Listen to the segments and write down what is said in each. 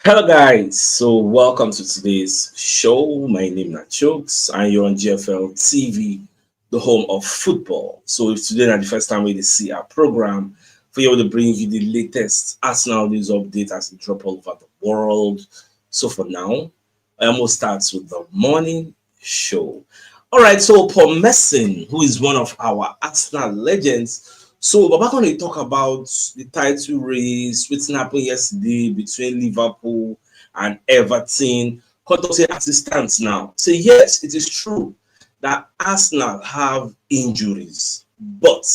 Hello guys, so welcome to today's show. My name is CHUKS and you're on GFL TV, the home of football. So if today is the first time we see our program, for you to bring you the latest Arsenal news update as it drop all over the world. So for now, I almost starts with the morning show. All right, so Paul Messin, who is one of our Arsenal legends, so Baba going to talk about the title race, what happened yesterday between Liverpool and Everton. Cut off say assistance now. Say yes, it is true that Arsenal have injuries, but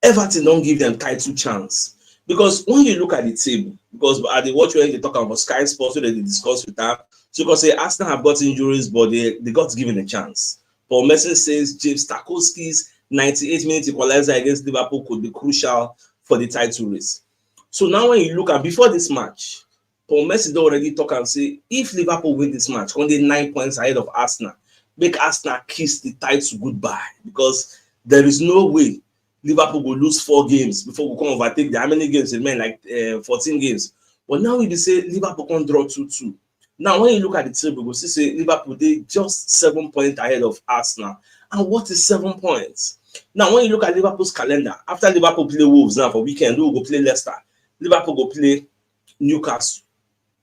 Everton don't give them title chance. Because when you look at the table, because at the watch when they talk about Sky Sports, so they discuss with that. So because say Arsenal have got injuries, but they got given a chance. Paul Merson says James Tarkowski's 98-minute equalizer against Liverpool could be crucial for the title race. So now when you look at before this match, Paul Merson already talk and say if Liverpool win this match, only 9 points ahead of Arsenal, make Arsenal kiss the title goodbye because there is no way Liverpool will lose 4 games before we come overtake them. How many games? It meant like 14 games. But now we say Liverpool can draw 2-2. Now, when you look at the table, we see say Liverpool they just 7 points ahead of Arsenal. And what is 7 points? Now, when you look at Liverpool's calendar, after Liverpool play Wolves now for weekend, we will go play Leicester. Liverpool go play Newcastle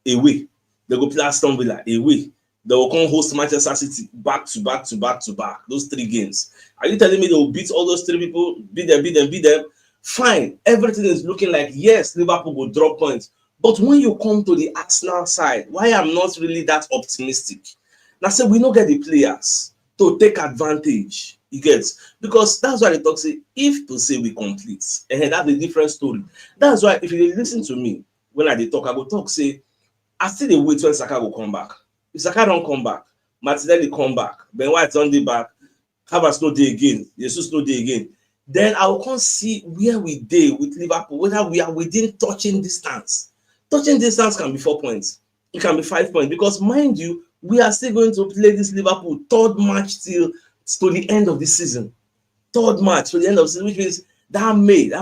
away. They go play Aston Villa away. They will come host Manchester City back to back to back to back. Those 3 games. Are you telling me they will beat all those 3 people? Beat them? Fine. Everything is looking like, yes, Liverpool will drop points. But when you come to the Arsenal side, why I'm not really that optimistic? Now, say we don't get the players to take advantage. You get? Because that's why they talk, say, if to say we complete, and that's a different story. That's why if you listen to me, when I talk, I go talk, say, I still dey wait when Saka will come back. If Saka don't come back, Martinelli come back, Ben White on the back, Havertz no day again, Jesus no day again. Then I will come see where we dey with Liverpool, whether we are within touching distance. Touching distance can be 4 points. It can be 5 points. Because mind you, we are still going to play this Liverpool 3rd match till to the end of the season. 3rd match to the end of the season, which means that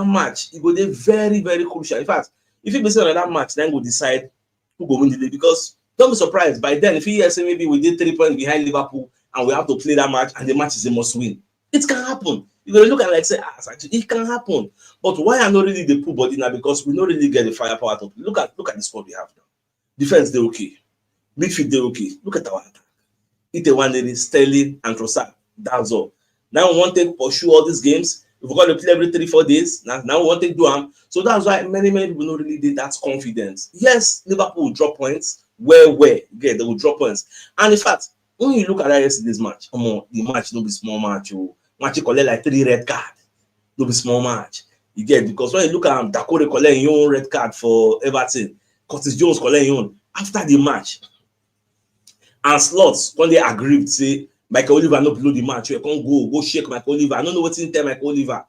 match, it will be very, very crucial. In fact, if you be saying on that match, then we'll decide who will win the day. Because don't be surprised, by then, if you hear say maybe we did 3 points behind Liverpool and we have to play that match and the match is a must win. It can happen. You're going to look at it like say, it can happen. But why I'm not really the poor body now? Because we don't really get the firepower to look at the squad we have now. Defense, they're okay. Midfield, they're okay. Look at our attack. It's one day, Sterling and Trossard. That's all. Now we want to pursue all these games. If we're going to play every 3-4 days, now we want to do them. So that's why many people don't really did that confidence. Yes, Liverpool will drop points. Where? Yeah, they will drop points. And in fact, when you look at that yesterday's match, the match no be small match. Match collect like 3 red cards. No be small match. You get because when you look at Dakore collect your own red card for Everton, Curtis Jones collect your own after the match. And slots when they agreed say Michael Oliver no below the match. You can't go shake Michael Oliver. I don't know what's in tell Michael Oliver.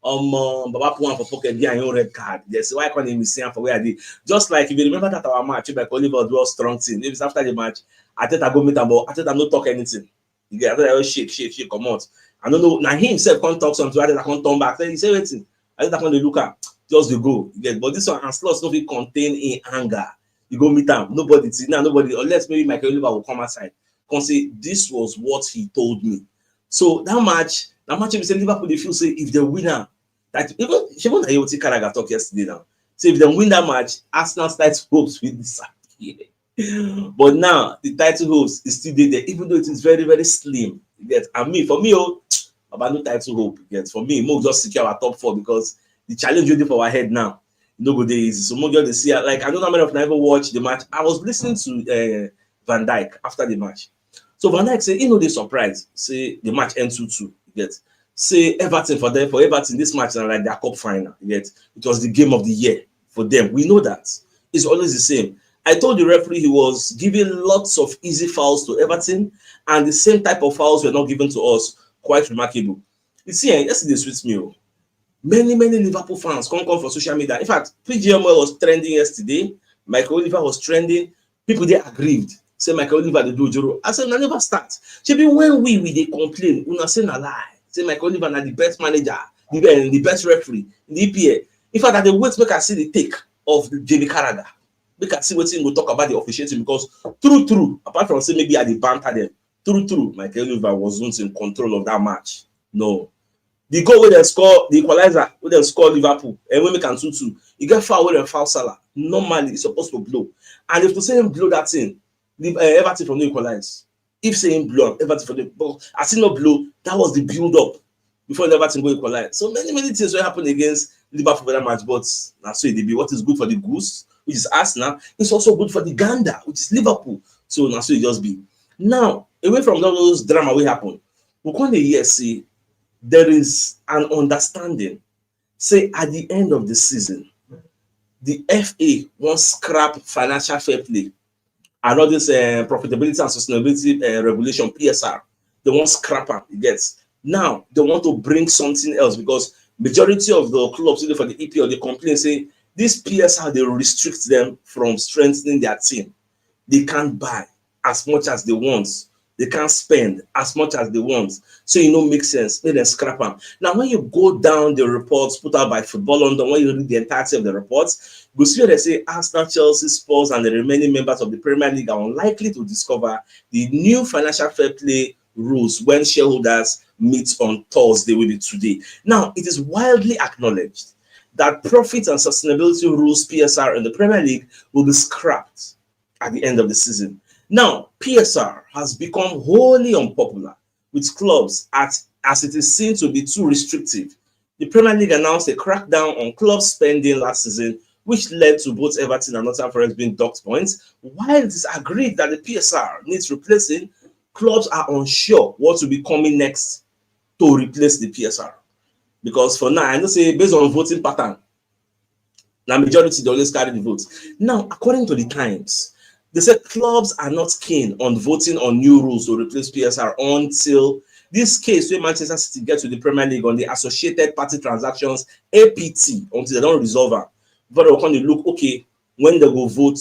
Baba put one for pocket behind your red card. Yes, why can't he miss him for where I did? Just like if you remember that our match, Michael Oliver do a strong team. If it's after the match, I think I go meet him, but I think I no talk anything. You get I shake, come out. I don't know. Now he himself can't talk something. I can't turn back. Then he say waiting. I think I can't look at just the go. You get, but this one and slots no fit contain in anger. You go meet him. Nobody see now. Nobody unless maybe Michael Oliver will come outside. Can say this was what he told me. So that match if say Liverpool they feel say if they winner that even Ayoti Karaga talk yesterday now. So if they win that match, Arsenal starts hopes with disappear. But now the title hopes is still there, even though it is very, very slim. You get and for me, about no title hope. You get for me, more just secure our top 4 because the challenge waiting for our head now. No go there easy. So more just see like I don't know how many of them ever watched the match. I was listening to Van Dijk after the match. So Van Dijk say, they surprised. Say the match ends 2-2. You get say Everton for Everton this match and like their cup final. You get it was the game of the year for them. We know that it's always the same. I told the referee he was giving lots of easy fouls to Everton, and the same type of fouls were not given to us. Quite remarkable. You see, yesterday sweets me. Many Liverpool fans come for social media. In fact, Pidgin was trending yesterday. Michael Oliver was trending. People they aggrieved. Say Michael Oliver they do Joro. I said, I never start. Maybe when we they complain, we not saying a lie. Say Michael Oliver na the best manager, the best referee in the EPA. In fact, that the wait make I see the take of Jamie Carragher. We can see what we'll talk about the officiating, because true, apart from saying maybe at the banter them, true, Michael Oliver wasn't in control of that match. No. The goal where they score, the equalizer where they score Liverpool, and when we can 2-2, you get foul where they foul Salah. Normally, it's supposed to blow. And if to say him blow that thing, Everton from the equalize. If saying blow, Everton from the, but I see no blow, that was the build up before the Everton go equalize. So many things will happen against Liverpool for that match, but that's so it be. What is good for the goose, which is Arsenal, it's also good for the gander, which is Liverpool. So that's so it just be. Now, away from all those drama will happen, we come the year see there is an understanding. Say at the end of the season, the FA wants scrap financial fair play and all this profitability and sustainability regulation PSR. They want scrap them. It gets now they want to bring something else, because majority of the clubs either for the EPL they complain say this PSR they restrict them from strengthening their team. They can't buy as much as they want. They can't spend as much as they want. So it don't make sense. Let them scrap them. Now, when you go down the reports put out by Football London, when you read the entirety of the reports, you see where they say Arsenal, Chelsea, Spurs, and the remaining members of the Premier League are unlikely to discover the new financial fair play rules when shareholders meet on Thursday, will be today. Now, it is widely acknowledged that profit and sustainability rules PSR in the Premier League will be scrapped at the end of the season. Now, PSR has become wholly unpopular with clubs as it is seen to be too restrictive. The Premier League announced a crackdown on club spending last season, which led to both Everton and Nottingham Forest being docked points. While it is agreed that the PSR needs replacing, clubs are unsure what will be coming next to replace the PSR. Because for now, I know say based on voting pattern, the majority they always carry the votes. Now, according to the Times, they said clubs are not keen on voting on new rules to replace PSR until this case where Manchester City gets to the Premier League on the associated party transactions APT, until they don't resolve it. But they'll come to look, okay, when they go vote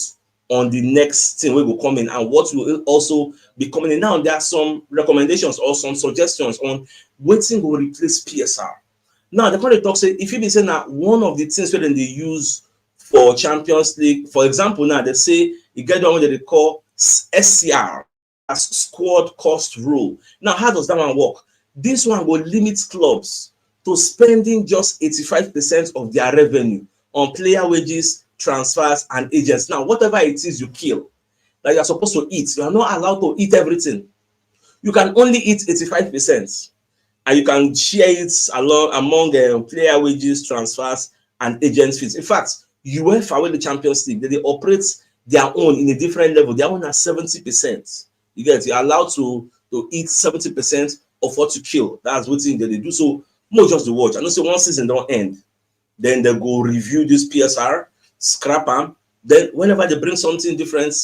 on the next thing we will come in and what will also be coming in. Now, there are some recommendations or some suggestions on waiting will replace PSR. Now, the current talk say if you be saying that one of the things where they use for Champions League, for example, now they say you get the one that they call SCR, as squad cost rule. Now, how does that one work? This one will limit clubs to spending just 85% of their revenue on player wages, transfers, and agents. Now, whatever it is you kill, that you're supposed to eat, you are not allowed to eat everything. You can only eat 85%. And you can share it among player wages, transfers, and agent fees. In fact, UEFA with the Champions League, they operate their own in a different level. Their own are 70%. You get it? You're allowed to eat 70% of what you kill. That's what they do. So more just to watch. I know say one season don't end. Then they go review this PSR, scrap them. Then whenever they bring something different,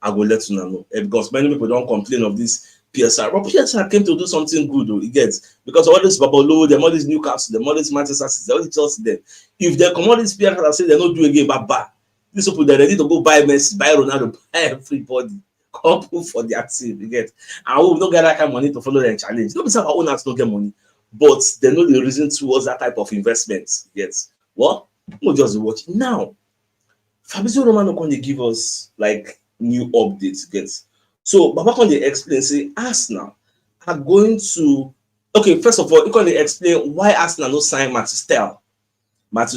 I will let you know. Because many people don't complain of this PSR. But PSR came to do something good, though. You get, because all this Babolo, them all this Newcastle, them all this Manchester City, all the Chelsea, them. If they come on this PSR and say they don't do again, but these people they're ready to go buy Messi, buy Ronaldo, buy everybody, come for their team. You get, and we will not get that kind of money to follow their challenge. Don't be saying our owners don't get money, but they know the reason towards that type of investment. Yes, what? We'll just watch now. Fabrizio Romano can they give us like new updates? Get. So, Baba can they explain, say, Arsenal are going to, okay, first of all, you can they explain why Arsenal no sign Matthew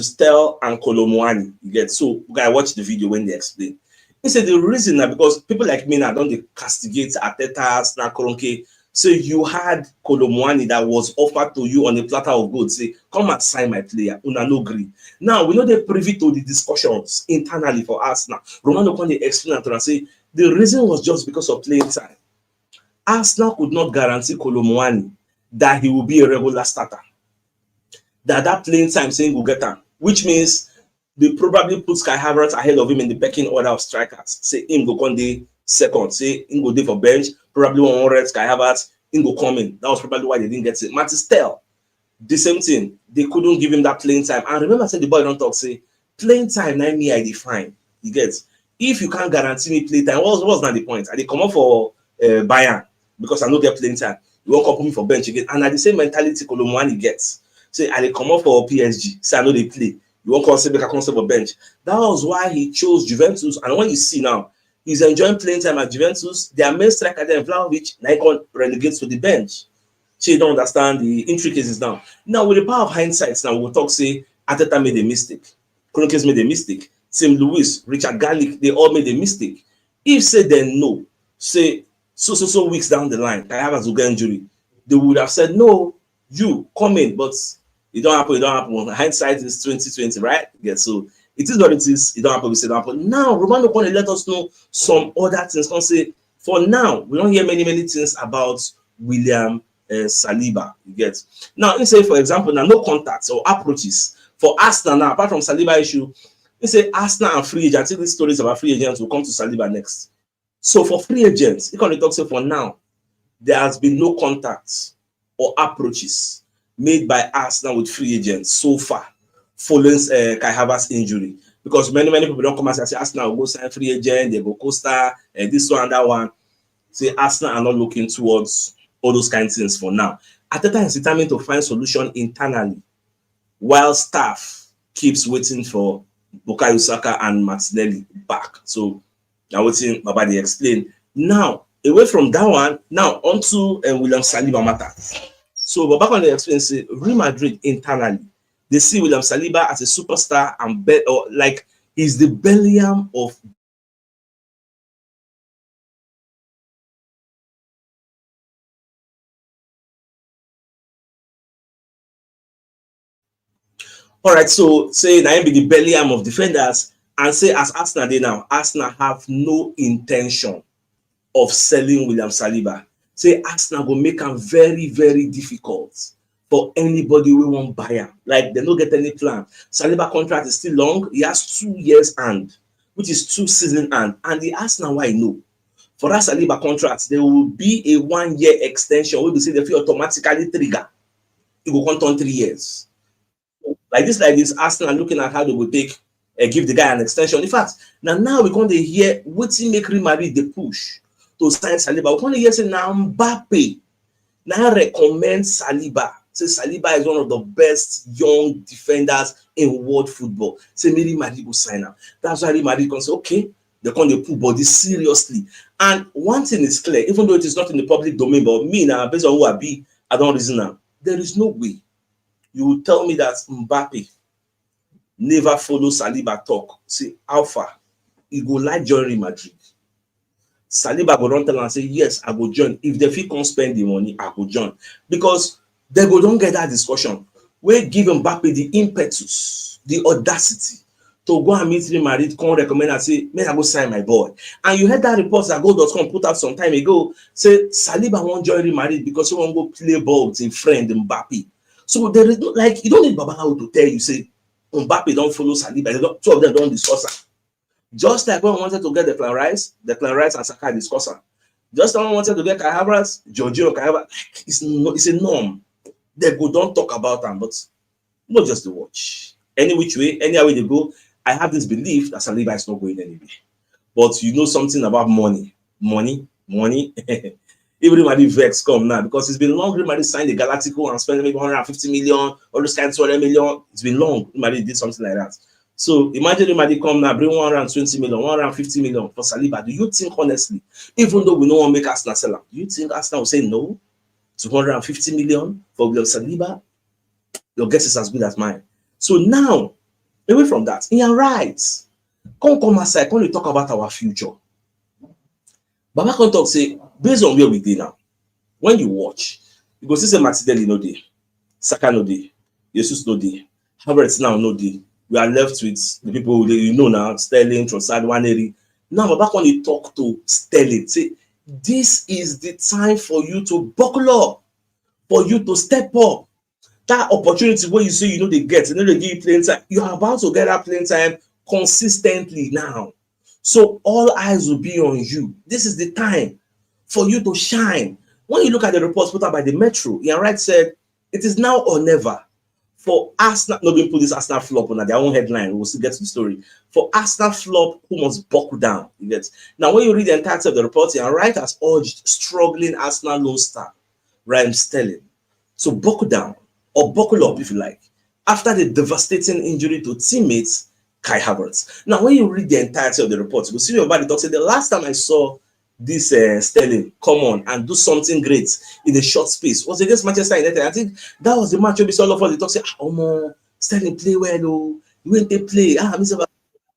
Stell and Kolomuani, you get. So, I watch the video when they explain. He said the reason that because people like me now don't they castigate Arteta, Arsenal, Koronke. So, you had Kolomuani that was offered to you on a platter of gold, say, come and sign my player, una no agree. Now, we know they're privy to the discussions internally for Arsenal. Romano can they explain and say, the reason was just because of playing time. Arsenal could not guarantee Kolomuani that he will be a regular starter. That playing time saying will get him, which means they probably put Kai Havertz ahead of him in the pecking order of strikers. Say him go on the second, say him go there for bench, probably 100 Kai Havertz, him go come in. That was probably why they didn't get it. Matthew Stell, the same thing. They couldn't give him that playing time. And remember, I said the boy don't talk, say playing time, now me I define. You get. If you can't guarantee me play time, what's not the point? I come up for Bayern because I don't get playing time. You won't come me for bench again. And at the same mentality Kolomuani gets. Say I come up for PSG. Say I know they play. You won't consider a concept of bench. That was why he chose Juventus. And when you see now, he's enjoying playing time at Juventus. Their main striker, then Vlahovic, Nikon relegates to the bench. So you don't understand the intricacies now. Now, with the power of hindsight, now we'll talk, say, Ateta made a mistake. Kroenke made a mistake. Tim Lewis, Richard Garlick, they all made a mistake. If, say, then no, say, so weeks down the line, I have a Zuga injury, they would have said, no, you come in, but it don't happen. Hindsight is 2020, right? Yeah, so it is what it is. It don't happen, we say it don't happen. Now, Romano can let us know some other things. Can say, for now, we don't hear many things about William Saliba. You get now. Let's say, for example, now no contacts or approaches for Arsenal now. Apart from Saliba issue, let's say Arsenal and free agents. I think these stories about free agents will come to Saliba next. So for free agents, you can talk say for now, there has been no contacts or approaches made by Arsenal with free agents so far, following Kai Havertz injury. Because many people don't come and say Arsenal will go sign free agent, they go Costa, this one and that one. Say Arsenal are not looking towards all those kinds of things for now. Ateta is determined to find solution internally, while staff keeps waiting for Bukayo Saka and Martinelli back. So now waiting Babadi explain. Now, away from that one, now onto William Saliba matter. So Babak on the explain say Real Madrid internally, they see William Saliba as a superstar and like he's the Bellingham of all right, so say now be the Bellingham of defenders, and say as Arsenal they now, Arsenal have no intention of selling William Saliba. Say Arsenal will make him very difficult for anybody who won't buy him. Like they don't get any plan. Saliba contract is still long. He has 2 years and which is 2 seasons and the Arsenal why no. For that Saliba contract, there will be a 1-year extension where we say the fee automatically trigger. It will count on 3 years. Like this, Arsenal looking at how they will take give the guy an extension. In fact, now we're going to hear what make Real Madrid the push to sign Saliba. We're going to hear say now Mbappe now recommend Saliba. Say Saliba is one of the best young defenders in world football. Say Real Madrid will sign him. That's why Real Madrid can say okay, they're going to put body seriously. And one thing is clear, even though it is not in the public domain, but me now based on who I be, I don't reason now. There is no way you will tell me that Mbappe never follow Saliba talk. See, Alpha, he go like join Real Madrid. Saliba go run tell and say, yes, I go join. If the fee can't spend the money, I go join. Because they go don't get that discussion. We give Mbappe the impetus, the audacity to go and meet Real Madrid, come recommend and say, may I go sign my boy. And you heard that report that Goal.com put out some time ago, say Saliba won't join Real Madrid because he won't go play ball with a friend Mbappe. So there is no, like, you don't need Babalawo to tell you, say, Mbappe don't follow Saliba. Two of them don't discuss her. Just like when we wanted to get Declan Rice and Saka discuss her. Just like when we wanted to get Kai Havertz, Jorginho, Kai Havertz, it's a norm. They go don't talk about them, but not just to watch. Any which way, any way they go, I have this belief that Saliba is not going anywhere. But you know something about money. Even Madrid vex come now because it's been long. Madrid signed the Galactico and spent maybe 150 million, all those kinds of 200 million. It's been long. Madrid did something like that. So imagine Madrid come now, bring 120 million, 150 million for Saliba. Do you think honestly, even though we don't want to make Arsenal sell him, do you think Arsenal will say no to 150 million for William Saliba? Your guess is as good as mine. So now, away from that, you're right. Come aside, come we talk about our future. Baba can talk say, based on where we did now, when you watch, you go see say Martinelli no dey, Saka no dey, Jesus no dey, Havertz now no dey. We are left with the people you know now, Sterling, Trossard, Waneri. Now Baba when you talk to Sterling, say this is the time for you to buckle up, for you to step up. That opportunity where you say you know they get, and then they give you playing time. You are about to get that playing time consistently now. So all eyes will be on you. This is the time for you to shine. When you look at the reports put out by the Metro, Ian Wright said, it is now or never for Arsenal, not going to put this Arsenal flop on their own headline, we'll still get to the story. For Arsenal flop, who must buckle down. You get. Now, when you read the entirety of the report, Ian Wright has urged struggling Arsenal lone star, Raheem Sterling, so buckle down or buckle up if you like. after the devastating injury to teammates Kai Havertz. Now, when you read the entirety of the report, you will see about the talk. Say the last time I saw this Sterling come on and do something great in a short space was against Manchester United. I think that was the match where we saw all of us. They talk say, "Oh man, Sterling play well, oh, you went to play." Mr.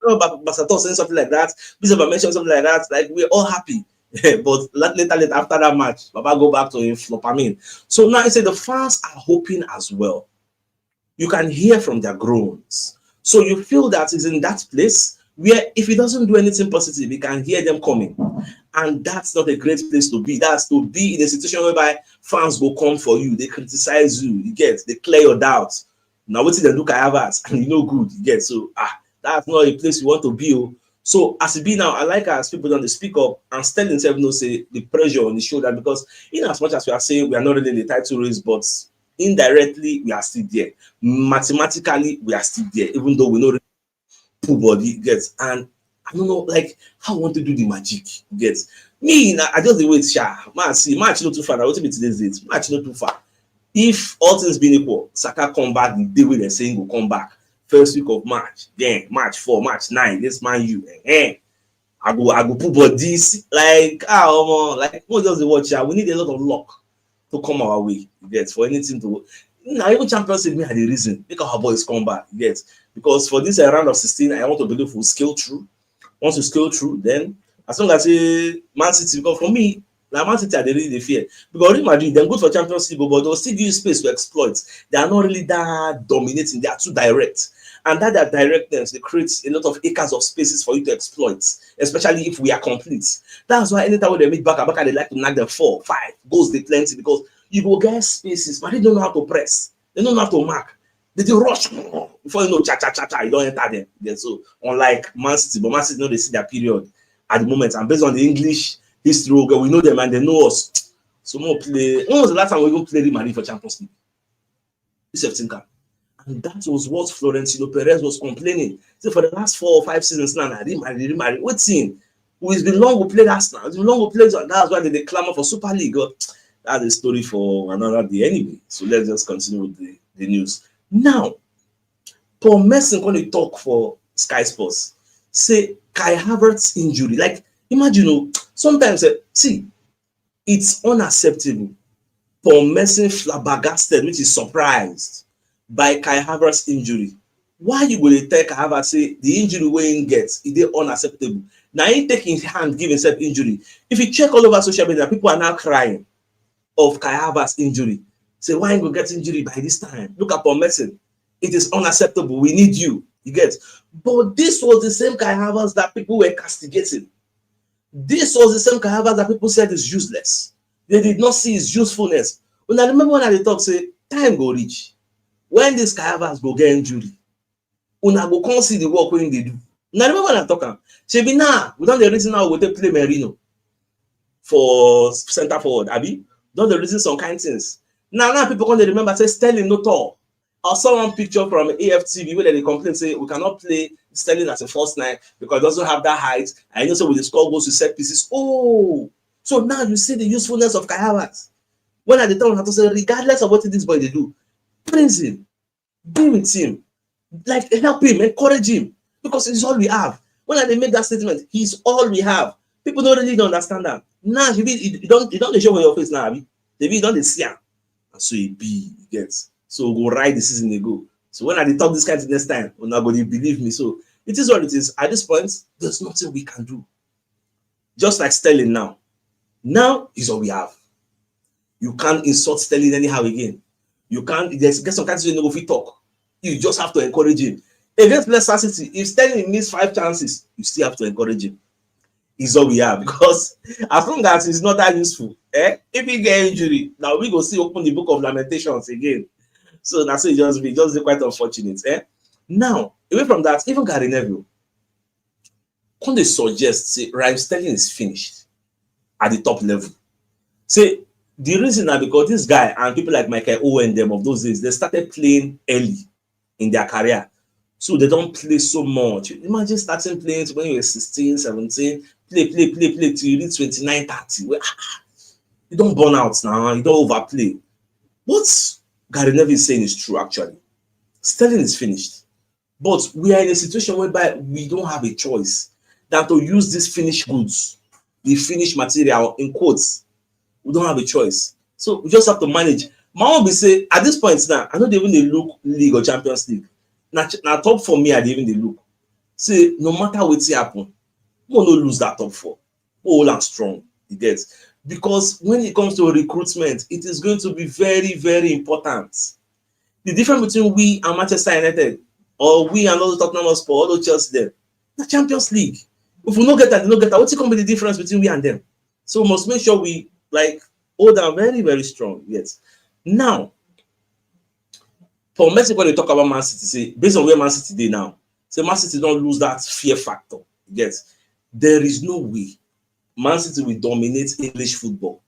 Basato saying something like that. Mr. mentioned something like that. Like we're all happy. But later after that match, Baba go back to him flop. I mean, so now I say the fans are hoping as well. You can hear from their groans. So you feel that is in that place where if he doesn't do anything positive, you can hear them coming. And that's not a great place to be. That's to be in a situation whereby fans will come for you, they criticize you, you get, they clear your doubts. Now what they look at Havertz and you know good, you get. So that's not a place you want to be. So as it be now, I like as people don't speak up and Sterling himself no say the pressure on the shoulder, because in as much as we are saying we are not really in the title race, but indirectly we are still there. Mathematically we are still there, even though we know poor body gets. And I don't know, like how I want to do the magic gets. Me, I just the wait, match not too far. I want to be today's date. Match not too far. If all things being equal, Saka come back the day when they're saying will come back. First week of March, then March 4, March 9, this man you I go put bodies like like what does the watch? We need a lot of luck to come our way. Get for anything to now even Champions League me had the reason because our boys come back. Get because for this round of 16, I want to believe we'll scale through. Once we scale through, then as long as Man City, because for me, now Man City are they really fear because Real Madrid they're good for Champions League, but they'll still give you space to exploit. They are not really that dominating. They are too direct. And that directness, they create a lot of acres of spaces for you to exploit, especially if we are complete. That's why anytime when they meet back, they like to knock them 4, 5 goals, they plenty because you go get spaces, but they don't know how to press. They don't know how to mark. They do rush before you know cha. You don't enter them. Yeah, so unlike Man City, but Man City know they see their period at the moment. And based on the English history, we know them and they know us. So more play. When was the last time we even played Real Madrid for Champions League? This 17 camp. And that was what Florentino Perez was complaining. So for the last 4 or 5 seasons now, Real Madrid. What's in? It's been long we played Arsenal. It's been long we played. That's why they clamor for Super League. That's a story for another day anyway. So let's just continue with the news. Now, Paul Merson going to talk for Sky Sports. Say Kai Havertz injury. Like imagine, sometimes see, it's unacceptable. Paul Merson flabbergasted, which is surprised by Kai Havertz injury. Why you will take Kai Havertz say the injury wey he gets is unacceptable? Now he take his hand, give himself injury. If you check all over social media, people are now crying of Kai Havertz injury. Say why he will get injury by this time? Look at Paul Merson. It is unacceptable. We need you. You get. But this was the same Kai Havertz that people were castigating. This was the same Kai Havertz that people said is useless. They did not see his usefulness. When I remember when I talk, say time go reach. When this Kai Havertz go get injury, una go come see the work wey they do. Now remember when I talk, shebi now we don't the reason now we take play Merino for center forward. Abi, don't the reason some kind things. Now people come to remember say Sterling no tall. I saw one picture from AFTV where they complain say we cannot play Sterling as a false 9 because it doesn't have that height. And you know, so with the score goes to set pieces. Oh, so now you see the usefulness of Kai Havertz. When at the time I have to say, regardless of what this boy they do, praise him, be with him, like help him, encourage him, because it's all we have. When they make that statement, he's all we have. People don't really understand that. Now you don't show your face now, you don't see him. And so he gets. So go ride the season they go. So when I talk this kind of next time, we're not going to believe me. So it is what it is. At this point, there's nothing we can do. Just like Sterling now. Now is all we have. You can't insult Sterling anyhow again. You can't get some kind of you know if we talk. You just have to encourage him. Against Leicester City, if Sterling missed 5 chances, you still have to encourage him. Is all we have, because as long as it's not that useful, if he get injury, now we go see open the book of Lamentations again. So that's it. Just quite unfortunate. Now, away from that, even Gary Neville, can they suggest say Raheem Sterling is finished at the top level? Say the reason is because this guy and people like Michael Owen them of those days, they started playing early in their career. So they don't play so much. Imagine starting playing when you were 16, 17, play till you reach 29, 30. Well, you don't burn out now, you don't overplay. What Gary Neville is saying is true, actually. Sterling is finished. But we are in a situation whereby we don't have a choice than to use these finished goods, the finished material in quotes. We don't have a choice. So we just have to manage. My own be say at this point now, I don't even dey look league or Champions League. Na top for me, I dey even dey look. Say no matter wetin happen, we no lose that top four. We hold am strong. You get? Because when it comes to recruitment, it is going to be very, very important. The difference between we and Manchester United, or we and all the Tottenham Hotspur, all the Chelsea there, the Champions League. If we no get that, they no get that. What's going to be the difference between we and them? So we must make sure we like hold them very, very strong. Yes. Now, for Messi, when they talk about Man City, say based on where Man City is now, say Man City don't lose that fear factor. Yes. There is no way Man City will dominate English football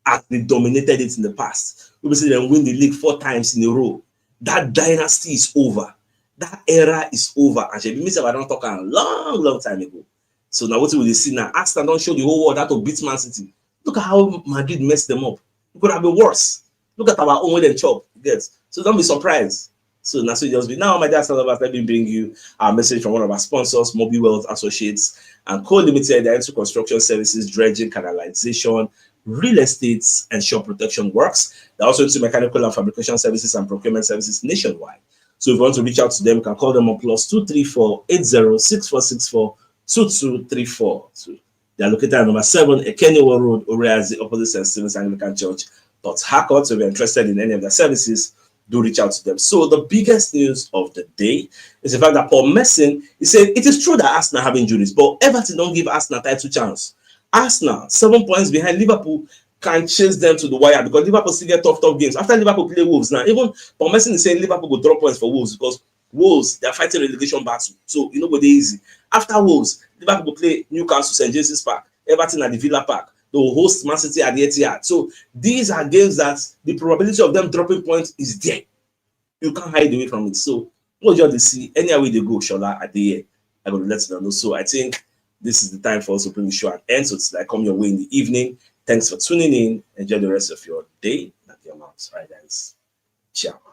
as they dominated it in the past. We will see them win the league 4 times in a row. That dynasty is over. That era is over. And she means I don't talk a long, long time ago. So now what will they see now? Arsenal don't show the whole world how to beat Man City. Look at how Madrid messed them up. It could have been worse. Look at our own way they chop. Yes. So don't be surprised. So now so just be now, my dear Saliba, let me bring you a message from one of our sponsors, Mobile Wealth Associates and Co-Limited. They're into construction services, dredging, canalization, real estate, and shore protection works. They're also into mechanical and fabrication services and procurement services nationwide. So if you want to reach out to them, you can call them on +234 80 2234. So they are located at number 7 Ekeniwa Road, Oreazi, opposite St. Stephen's Anglican Church, Port Harcourt. So if you're interested in any of their services, do reach out to them. So the biggest news of the day is the fact that Paul Merson, he said it is true that Arsenal have injuries, but Everton don't give Arsenal title chance. Arsenal 7 points behind Liverpool can chase them to the wire because Liverpool still get tough games. After Liverpool play Wolves now, even Paul Merson is saying Liverpool will drop points for Wolves because Wolves they are fighting relegation battle. So you know what they easy. After Wolves, Liverpool will play Newcastle, St. James's Park, Everton at the Villa Park. They will host Man City at the Etihad. So these are games that the probability of them dropping points is there. You can't hide away from it. So what you see, anywhere they go, Shola at the end, I'm going to let you know. So I think this is the time for us to bring the show and end. So it's like come your way in the evening. Thanks for tuning in. Enjoy the rest of your day. At your mouths. All right, guys. Ciao.